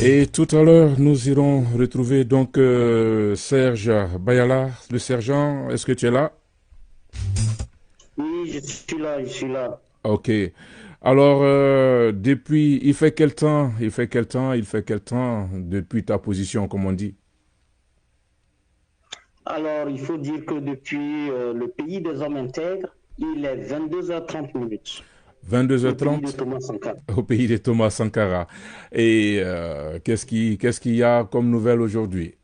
Et tout à l'heure, nous irons retrouver donc Serge Bayala, le sergent. Est-ce que tu es là? Oui, je suis là, je suis là. Ok. Alors, depuis, il fait quel temps? Il fait quel temps? Il fait quel temps depuis ta position, comme on dit? Alors, il faut dire que depuis le pays des hommes intègres, il est 22h30 minutes, au pays de 22h30 Thomas Sankara. au pays de Thomas Sankara. Et qu'est-ce qu'il y a comme nouvelle aujourd'hui?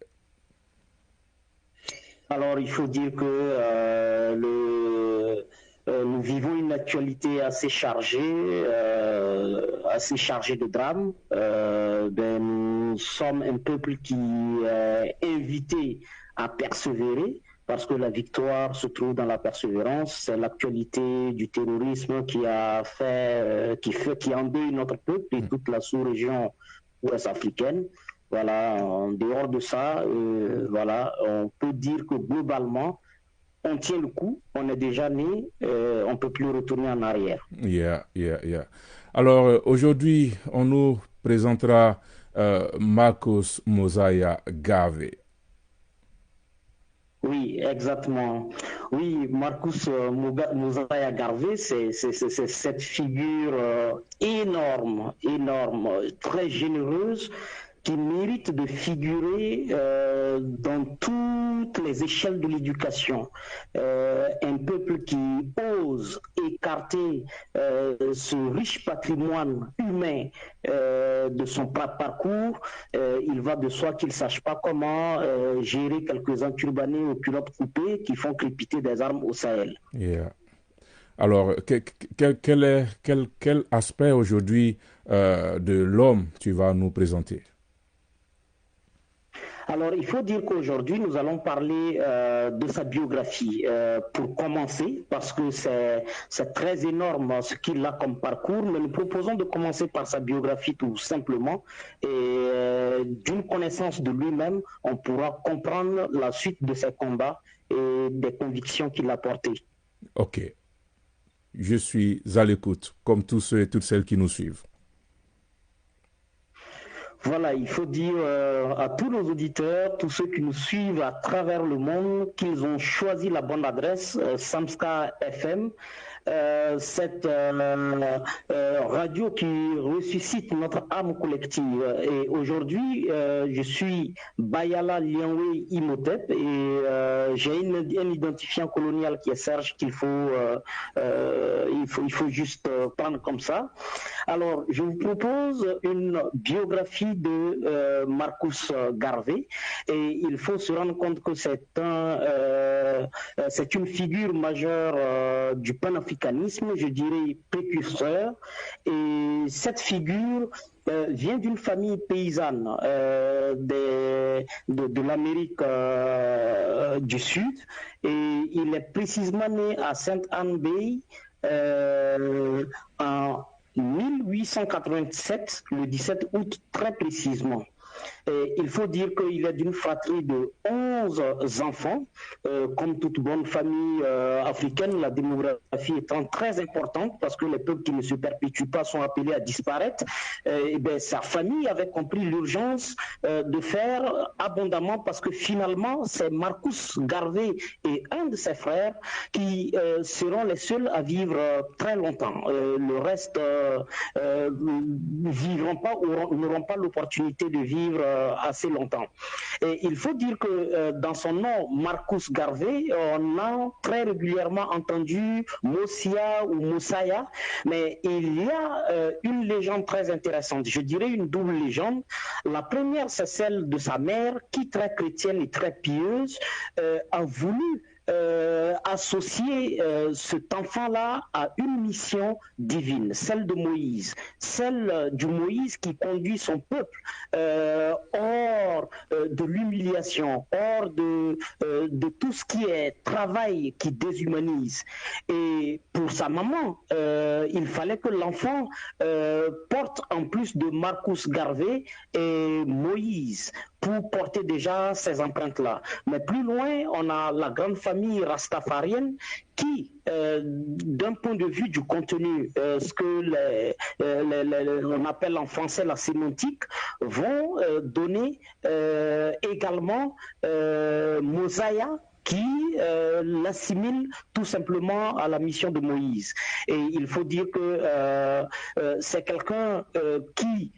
Alors, il faut dire que nous vivons une actualité assez chargée de drames. Nous sommes un peuple qui est invité à persévérer parce que la victoire se trouve dans la persévérance. C'est l'actualité du terrorisme qui endeuille notre peuple et toute la sous-région ouest africaine. Voilà, en dehors de ça, voilà, on peut dire que globalement, on tient le coup, on est déjà né, on ne peut plus retourner en arrière. Yeah, yeah, yeah. Alors, aujourd'hui, on nous présentera Marcos Mosiah Garvey. Oui, exactement. Oui, Marcus Mosiah Garvey, c'est cette figure énorme, très généreuse, qui mérite de figurer dans toutes les échelles de l'éducation. Un peuple qui ose écarter ce riche patrimoine humain de son parcours, il va de soi qu'il ne sache pas comment gérer quelques-uns turbanés aux culottes coupées qui font crépiter des armes au Sahel. Yeah. Alors, quel aspect aujourd'hui de l'homme tu vas nous présenter? Alors, il faut dire qu'aujourd'hui, nous allons parler de sa biographie pour commencer, parce que c'est très énorme ce qu'il a comme parcours, mais nous proposons de commencer par sa biographie tout simplement. Et d'une connaissance de lui-même, on pourra comprendre la suite de ses combats et des convictions qu'il a portées. Ok, je suis à l'écoute, comme tous ceux et toutes celles qui nous suivent. Voilà, il faut dire à tous nos auditeurs, tous ceux qui nous suivent à travers le monde, qu'ils ont choisi la bonne adresse, Samska FM, cette radio qui ressuscite notre âme collective. Et aujourd'hui, je suis Bayala Lianwe Imhotep et j'ai un identifiant colonial qui est Serge il faut juste prendre comme ça. Alors, je vous propose une biographie de Marcus Garvey et il faut se rendre compte que c'est une figure majeure du panafricanisme, je dirais précurseur. Et cette figure vient d'une famille paysanne de l'Amérique du Sud et il est précisément né à Sainte-Anne Bay en 1887, le 17 août très précisément. Et il faut dire qu'il est d'une fratrie de 11 enfants. Comme toute bonne famille africaine, la démographie étant très importante parce que les peuples qui ne se perpétuent pas sont appelés à disparaître. Et bien, sa famille avait compris l'urgence de faire abondamment parce que finalement, c'est Marcus Garvey et un de ses frères qui seront les seuls à vivre très longtemps. Le reste vivront pas ou n'auront pas l'opportunité de vivre assez longtemps. Et il faut dire que dans son nom, Marcus Garvey, on a très régulièrement entendu Mosia ou Mosiah, mais il y a une légende très intéressante, je dirais une double légende. La première, c'est celle de sa mère, qui très chrétienne et très pieuse, a voulu associer cet enfant-là à une mission divine, celle de Moïse, celle du Moïse qui conduit son peuple hors de l'humiliation, hors de tout ce qui est travail qui déshumanise. Et pour sa maman, il fallait que l'enfant porte en plus de Marcus Garvey et Moïse pour porter déjà ces empreintes-là. Mais plus loin, on a la grande famille famille rastafarienne qui, d'un point de vue du contenu, ce que on appelle en français la sémantique, vont donner également Mosaïa qui l'assimile tout simplement à la mission de Moïse. Et il faut dire que c'est quelqu'un qui,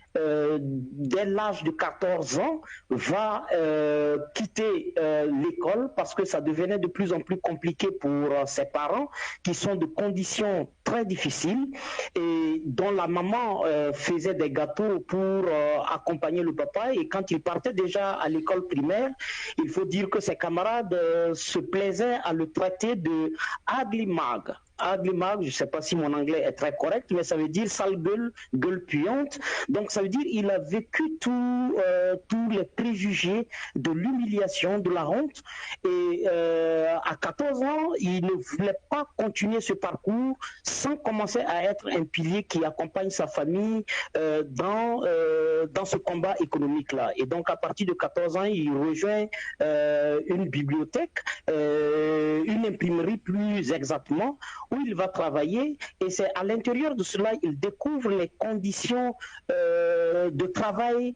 dès l'âge de 14 ans, va quitter l'école parce que ça devenait de plus en plus compliqué pour ses parents, qui sont de conditions très difficiles et dont la maman faisait des gâteaux pour accompagner le papa. Et quand il partait déjà à l'école primaire, il faut dire que ses camarades se plaisaient à le traiter de ugly mug. Ugly mug, je ne sais pas si mon anglais est très correct, mais ça veut dire sale gueule, gueule puante. Donc ça veut dire qu'il a vécu tous les préjugés de l'humiliation, de la honte. Et à 14 ans, il ne voulait pas continuer ce parcours sans commencer à être un pilier qui accompagne sa famille dans ce combat économique-là. Et donc à partir de 14 ans, il rejoint une bibliothèque, une imprimerie plus exactement, où il va travailler, et c'est à l'intérieur de cela il découvre les conditions de travail.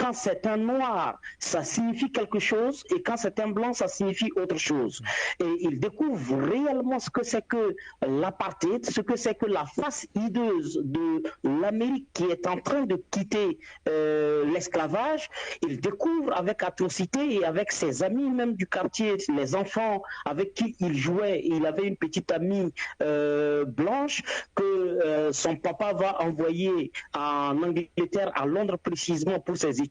Quand c'est un noir, ça signifie quelque chose, et quand c'est un blanc, ça signifie autre chose. Et il découvre réellement ce que c'est que l'apartheid, ce que c'est que la face hideuse de l'Amérique qui est en train de quitter l'esclavage. Il découvre avec atrocité et avec ses amis même du quartier, les enfants avec qui il jouait. Il avait une petite amie blanche que son papa va envoyer en Angleterre, à Londres précisément, pour ses études.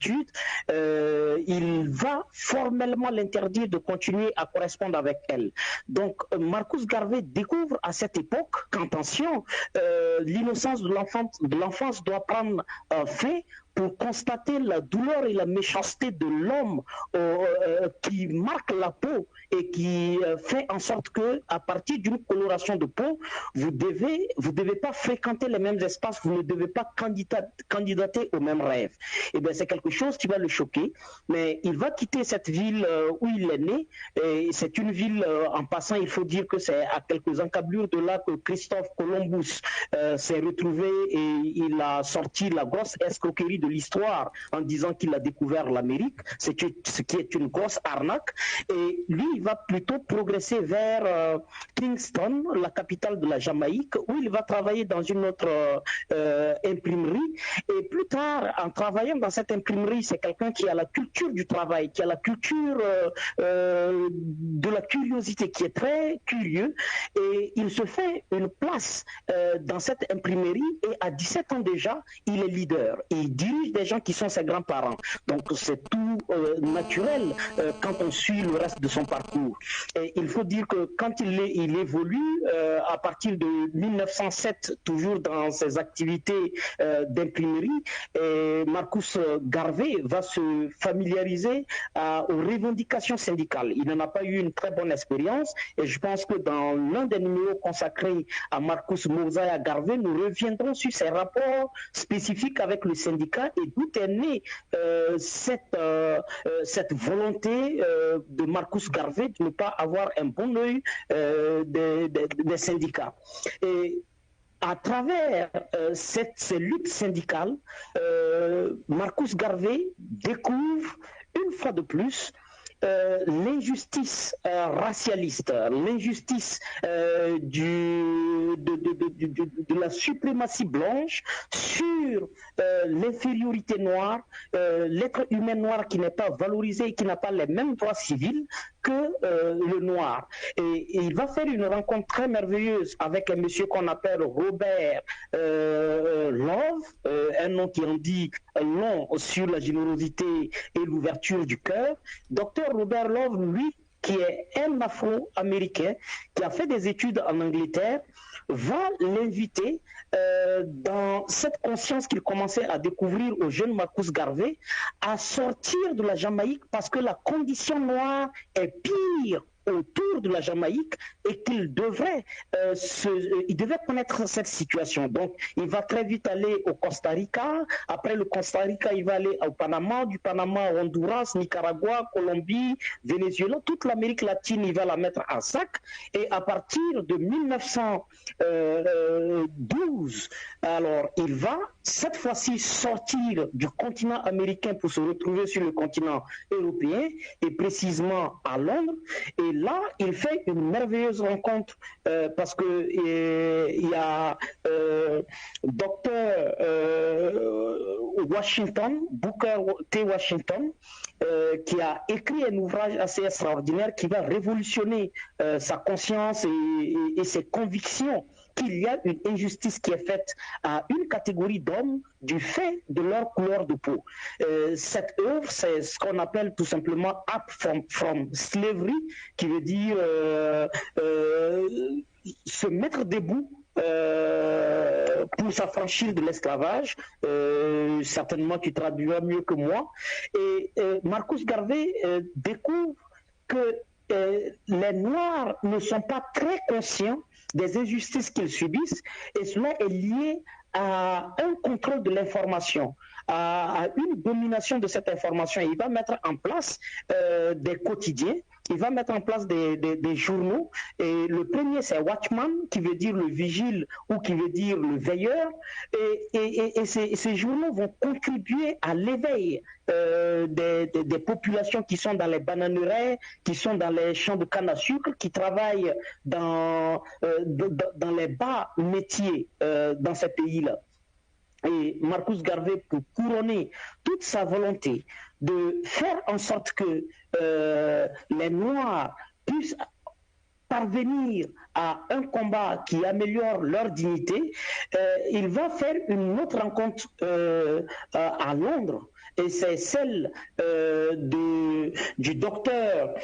Il va formellement l'interdire de continuer à correspondre avec elle. Donc Marcus Garvey découvre à cette époque qu'attention, l'innocence de l'enfance doit prendre fin, pour constater la douleur et la méchanceté de l'homme qui marque la peau et qui fait en sorte que, à partir d'une coloration de peau, vous devez pas fréquenter les mêmes espaces, vous ne devez pas candidater aux mêmes rêves. Et bien c'est quelque chose qui va le choquer, mais il va quitter cette ville où il est né. Et c'est une ville, en passant, il faut dire que c'est à quelques encablures de là que Christophe Columbus s'est retrouvé et il a sorti la grosse escroquerie de l'histoire en disant qu'il a découvert l'Amérique, ce qui est une grosse arnaque. Et lui, il va plutôt progresser vers Kingston, la capitale de la Jamaïque, où il va travailler dans une autre imprimerie. Et plus tard, en travaillant dans cette imprimerie, c'est quelqu'un qui a la culture du travail, qui a la culture de la curiosité, qui est très curieux. Et il se fait une place dans cette imprimerie, et à 17 ans déjà, il est leader. Et il dirige des gens qui sont ses grands-parents. Donc c'est tout naturel quand on suit le reste de son parcours. Et il faut dire que quand il évolue à partir de 1907, toujours dans ses activités d'imprimerie, Marcus Garvey va se familiariser aux revendications syndicales. Il n'en a pas eu une très bonne expérience, et je pense que dans l'un des numéros consacrés à Marcus Mosaïa Garvey, nous reviendrons sur ses rapports spécifiques avec le syndicat et d'où est née cette volonté de Marcus Garvey de ne pas avoir un bon œil des syndicats. Et à travers ces luttes syndicales, Marcus Garvey découvre une fois de plus l'injustice racialiste, l'injustice de la suprématie blanche sur l'infériorité noire, l'être humain noir qui n'est pas valorisé et qui n'a pas les mêmes droits civils que le noir. Et il va faire une rencontre très merveilleuse avec un monsieur qu'on appelle Robert Love, un nom qui en dit long sur la générosité et l'ouverture du cœur. Docteur Robert Love, lui, qui est un Afro-Américain, qui a fait des études en Angleterre, va l'inviter dans cette conscience qu'il commençait à découvrir au jeune Marcus Garvey, à sortir de la Jamaïque parce que la condition noire est pire autour de la Jamaïque et qu'il devrait, il devait connaître cette situation. Donc, il va très vite aller au Costa Rica. Après le Costa Rica, il va aller au Panama. Du Panama, Honduras, Nicaragua, Colombie, Venezuela. Toute l'Amérique latine, il va la mettre en sac. Et à partir de 1912, alors, il va cette fois-ci sortir du continent américain pour se retrouver sur le continent européen et précisément à Londres. Et là, il fait une merveilleuse rencontre parce que il y a docteur Washington, Booker T. Washington, qui a écrit un ouvrage assez extraordinaire qui va révolutionner sa conscience et ses convictions qu'il y a une injustice qui est faite à une catégorie d'hommes du fait de leur couleur de peau. Cette œuvre, c'est ce qu'on appelle tout simplement Up from Slavery, qui veut dire se mettre debout pour s'affranchir de l'esclavage. Certainement, tu traduiras mieux que moi. Et Marcus Garvey découvre que les Noirs ne sont pas très conscients des injustices qu'ils subissent, et cela est lié à un contrôle de l'information, à une domination de cette information. Il va mettre en place des quotidiens, il va mettre en place des journaux, et le premier c'est Watchman, qui veut dire le vigile ou qui veut dire le veilleur, et ces journaux vont contribuer à l'éveil des populations qui sont dans les bananeraies, qui sont dans les champs de canne à sucre, qui travaillent dans les bas métiers dans ces pays-là. Et Marcus Garvey, pour couronner toute sa volonté de faire en sorte que les Noirs puissent parvenir à un combat qui améliore leur dignité, il va faire une autre rencontre à Londres. Et c'est celle du docteur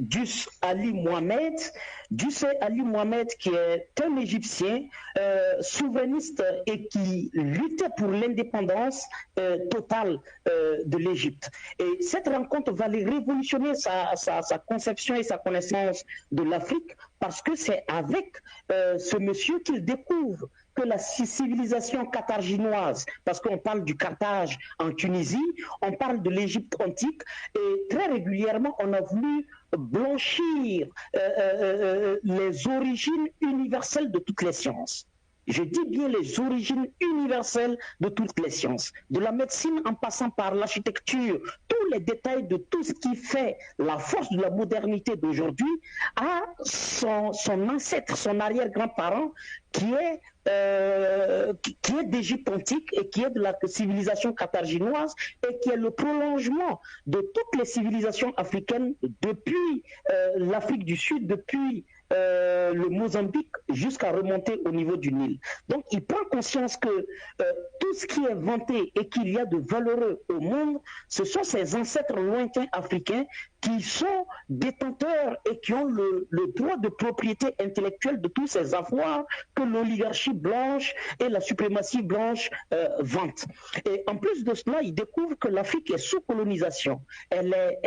Dus Ali Mohamed. Dus Ali Mohamed, qui est un Égyptien souverainiste et qui luttait pour l'indépendance totale de l'Égypte. Et cette rencontre va aller révolutionner sa conception et sa connaissance de l'Afrique, parce que c'est avec ce monsieur qu'il découvre que la civilisation carthaginoise, parce qu'on parle du Carthage en Tunisie, on parle de l'Égypte antique, et très régulièrement on a voulu blanchir les origines universelles de toutes les sciences. Je dis bien les origines universelles de toutes les sciences, de la médecine en passant par l'architecture, tous les détails de tout ce qui fait la force de la modernité d'aujourd'hui, à son ancêtre, son arrière-grand-parent, qui est d'Égypte antique et qui est de la civilisation carthaginoise et qui est le prolongement de toutes les civilisations africaines depuis l'Afrique du Sud, depuis le Mozambique jusqu'à remonter au niveau du Nil. Donc il prend conscience que tout ce qui est vanté et qu'il y a de valeureux au monde, ce sont ces ancêtres lointains africains qui sont détenteurs et qui ont le droit de propriété intellectuelle de tous ces avoirs que l'oligarchie blanche et la suprématie blanche vantent. Et en plus de cela, il découvre que l'Afrique est sous colonisation. Elle est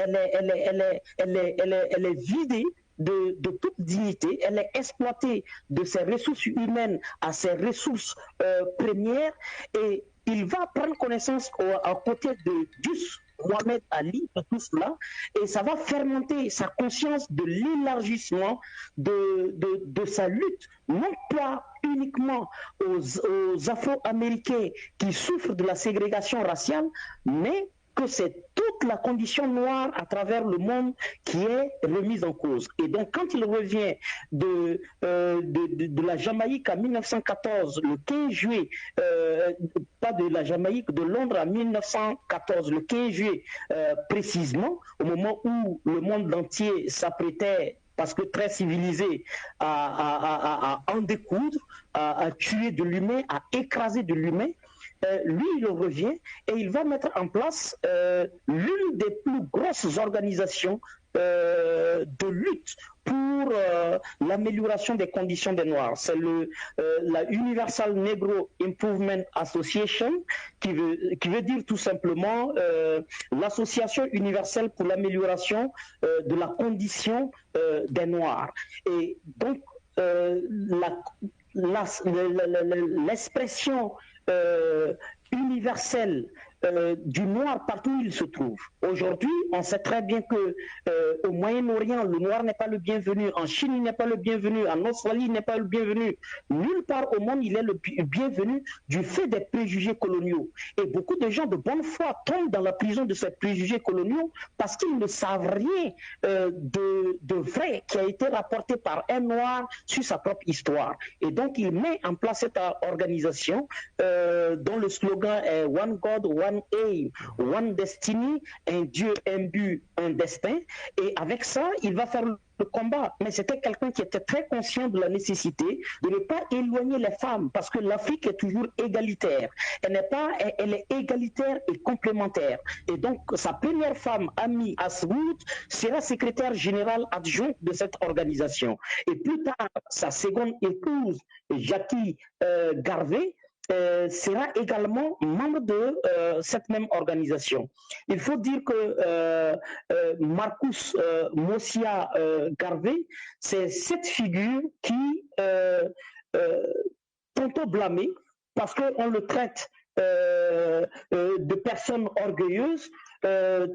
vidée de toute dignité, elle est exploitée de ses ressources humaines à ses ressources premières, et il va prendre connaissance à côté de Dus Mohamed Ali de tout cela, et ça va fermenter sa conscience de l'élargissement de sa lutte, non pas uniquement aux Afro-Américains qui souffrent de la ségrégation raciale, mais que c'est toute la condition noire à travers le monde qui est remise en cause. Et donc, quand il revient de la Jamaïque en 1914, le 15 juillet, pas de la Jamaïque, de Londres en 1914, le 15 juillet précisément, au moment où le monde entier s'apprêtait, parce que très civilisé, à en découdre, à tuer de l'humain, à écraser de l'humain, lui, il revient et il va mettre en place l'une des plus grosses organisations de lutte pour l'amélioration des conditions des Noirs. C'est la Universal Negro Improvement Association qui veut dire tout simplement l'association universelle pour l'amélioration de la condition des Noirs. Et donc, l'expression universelle du noir partout où il se trouve. Aujourd'hui, on sait très bien que au Moyen-Orient, le noir n'est pas le bienvenu, en Chine, il n'est pas le bienvenu, en Australie, il n'est pas le bienvenu. Nulle part au monde, il est le bienvenu du fait des préjugés coloniaux. Et beaucoup de gens de bonne foi tombent dans la prison de ces préjugés coloniaux parce qu'ils ne savent rien de vrai qui a été rapporté par un noir sur sa propre histoire. Et donc, il met en place cette organisation dont le slogan est One God, One Aim, One Destiny, un Dieu, un but, un destin. Et avec ça, il va faire le combat. Mais c'était quelqu'un qui était très conscient de la nécessité de ne pas éloigner les femmes, parce que l'Afrique est toujours égalitaire. Elle est égalitaire et complémentaire. Et donc, sa première femme, Ami Aswood, sera secrétaire générale adjointe de cette organisation. Et plus tard, sa seconde épouse, Jackie Garvey, sera également membre de cette même organisation. Il faut dire que Marcus Mosiah Garvey, c'est cette figure qui tantôt blâmée parce qu'on le traite de personnes orgueilleuses,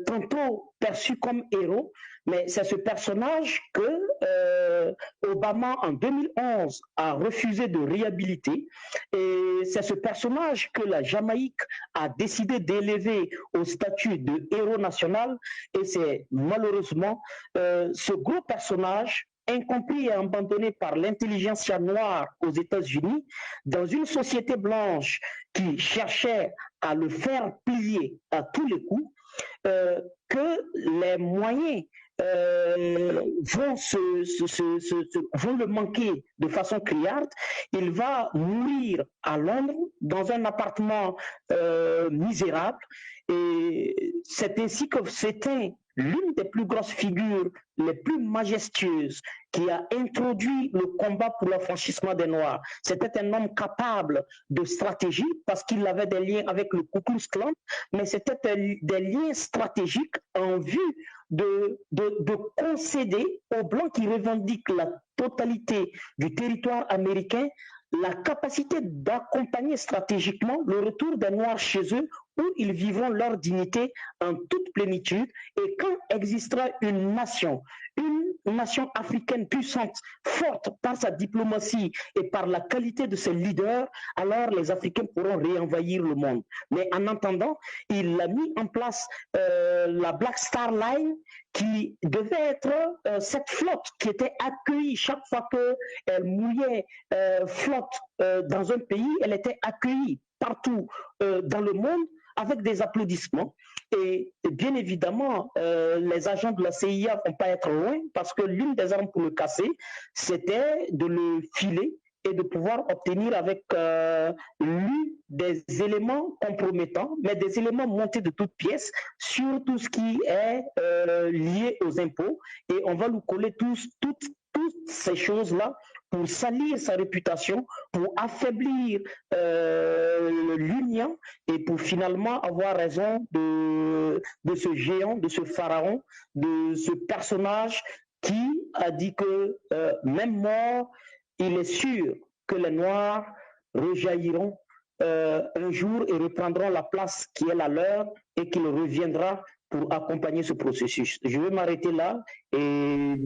tantôt perçu comme héros, mais c'est ce personnage que Obama en 2011 a refusé de réhabiliter, et c'est ce personnage que la Jamaïque a décidé d'élever au statut de héros national, et c'est malheureusement ce gros personnage incompris et abandonné par l'intelligentsia noire aux États-Unis, dans une société blanche qui cherchait à le faire plier à tous les coups, que les moyens vont le manquer de façon criarde. Il va mourir à Londres dans un appartement misérable, et c'est ainsi que s'éteint l'une des plus grosses figures, les plus majestueuses, qui a introduit le combat pour l'affranchissement des Noirs. C'était un homme capable de stratégie parce qu'il avait des liens avec le Ku Klux Klan, mais c'était des liens stratégiques en vue de concéder aux Blancs qui revendiquent la totalité du territoire américain la capacité d'accompagner stratégiquement le retour des Noirs chez eux, où ils vivront leur dignité en toute plénitude. Et quand existera une nation africaine puissante, forte par sa diplomatie et par la qualité de ses leaders, alors les Africains pourront réenvahir le monde. Mais en attendant, il a mis en place la Black Star Line, qui devait être cette flotte qui était accueillie chaque fois qu'elle mouillait flotte dans un pays, elle était accueillie partout dans le monde avec des applaudissements. Et bien évidemment, les agents de la CIA ne vont pas être loin, parce que l'une des armes pour le casser, c'était de le filer et de pouvoir obtenir avec lui des éléments compromettants, mais des éléments montés de toutes pièces sur tout ce qui est lié aux impôts. Et on va lui coller toutes ces choses-là pour salir sa réputation, pour affaiblir l'Union, et pour finalement avoir raison de ce géant, de ce pharaon, de ce personnage qui a dit que même mort, il est sûr que les Noirs rejailliront un jour et reprendront la place qui est la leur, et qu'il reviendra pour accompagner ce processus. Je vais m'arrêter là, et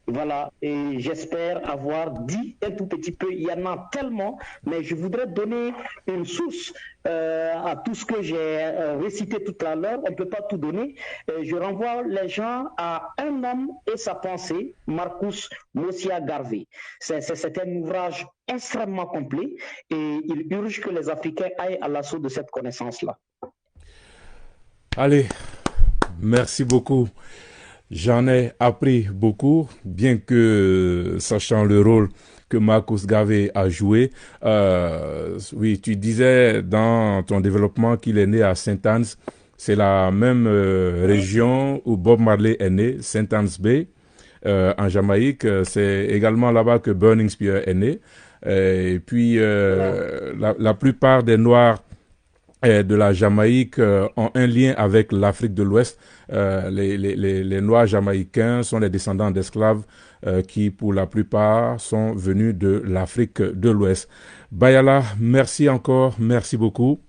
voilà, et j'espère avoir dit un tout petit peu. Il y en a tellement, mais je voudrais donner une source à tout ce que j'ai récité tout à l'heure. On ne peut pas tout donner. Je renvoie les gens à Un homme et sa pensée, Marcus Mosiah Garvey. C'est un ouvrage extrêmement complet, et il urge que les Africains aillent à l'assaut de cette connaissance-là. Allez, merci beaucoup. J'en ai appris beaucoup, bien que sachant le rôle que Marcus Garvey a joué. Oui, tu disais dans ton développement qu'il est né à Saint-Annes. C'est la même région où Bob Marley est né, Saint-Annes Bay, en Jamaïque. C'est également là-bas que Burning Spear est né. Et puis, la plupart des Noirs de la Jamaïque ont un lien avec l'Afrique de l'Ouest. Les Noirs jamaïcains sont les descendants d'esclaves qui, pour la plupart, sont venus de l'Afrique de l'Ouest. Bayala, merci encore, merci beaucoup.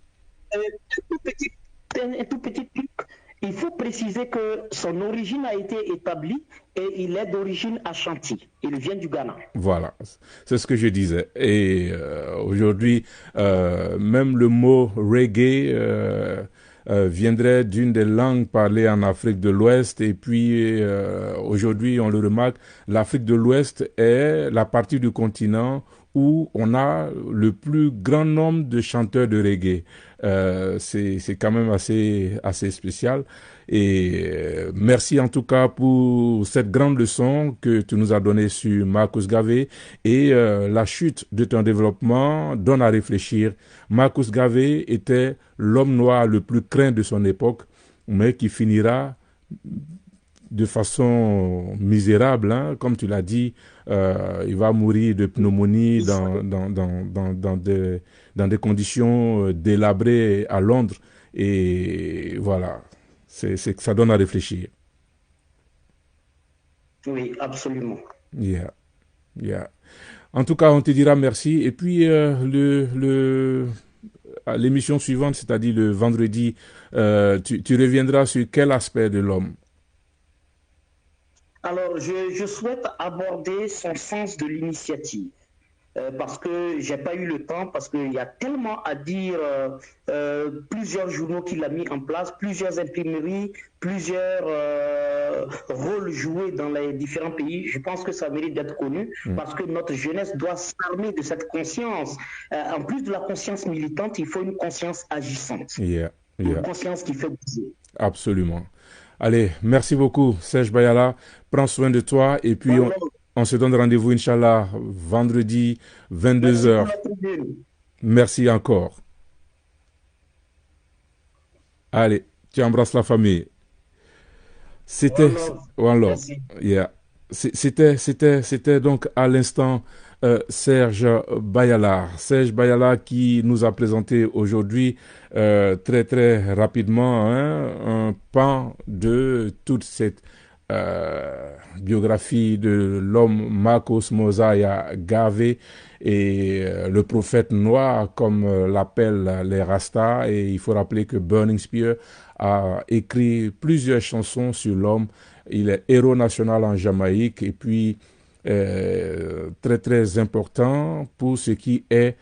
Un tout petit truc. Il faut préciser que son origine a été établie et il est d'origine Ashanti. Il vient du Ghana. Voilà, c'est ce que je disais. Et aujourd'hui, même le mot reggae viendrait d'une des langues parlées en Afrique de l'Ouest. Et puis aujourd'hui, on le remarque, l'Afrique de l'Ouest est la partie du continent où on a le plus grand nombre de chanteurs de reggae. C'est quand même assez spécial. Et merci en tout cas pour cette grande leçon que tu nous as donnée sur Marcus Garvey. Et la chute de ton développement donne à réfléchir. Marcus Garvey était l'homme noir le plus craint de son époque, mais qui finira de façon misérable, hein, comme tu l'as dit, il va mourir de pneumonie dans des conditions délabrées à Londres. Et voilà, ça donne à réfléchir. Oui, absolument. Yeah, yeah. En tout cas, on te dira merci. Et puis, l'émission suivante, c'est-à-dire le vendredi, tu reviendras sur quel aspect de l'homme? Alors, je souhaite aborder son sens de l'initiative. Parce que j'ai pas eu le temps, parce qu'il y a tellement à dire, plusieurs journaux qu'il a mis en place, plusieurs imprimeries, plusieurs rôles joués dans les différents pays. Je pense que ça mérite d'être connu, parce que notre jeunesse doit s'armer de cette conscience. En plus de la conscience militante, il faut une conscience agissante, une conscience qui fait bouger. Absolument. Allez, merci beaucoup, Serge Bayala. Prends soin de toi et puis on se donne rendez-vous, Inch'Allah, vendredi, 22h. Merci encore. Allez, tu embrasses la famille. C'était donc à l'instant Serge Bayala. Serge Bayala qui nous a présenté aujourd'hui très très rapidement un pan de toute cette biographie de l'homme Marcus Mosiah Garvey et le prophète noir comme l'appellent les Rastas. Et il faut rappeler que Burning Spear a écrit plusieurs chansons sur l'homme. Il est héros national en Jamaïque et puis très très important pour ce qui est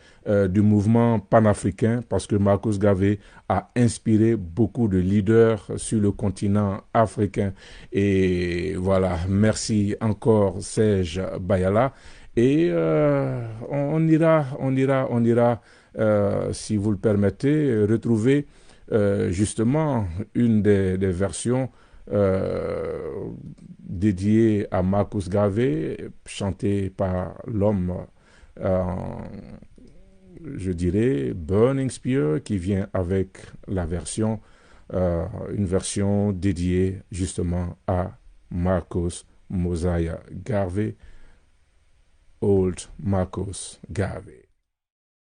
du mouvement panafricain parce que Marcus Garvey a inspiré beaucoup de leaders sur le continent africain. Et voilà, merci encore Serge Bayala. Et on ira, si vous le permettez, retrouver justement une des versions dédiée à Marcus Garvey, chantée par l'homme, je dirais, Burning Spear, qui vient avec la version, une version dédiée justement à Marcus Mosiah Garvey, Old Marcus Garvey.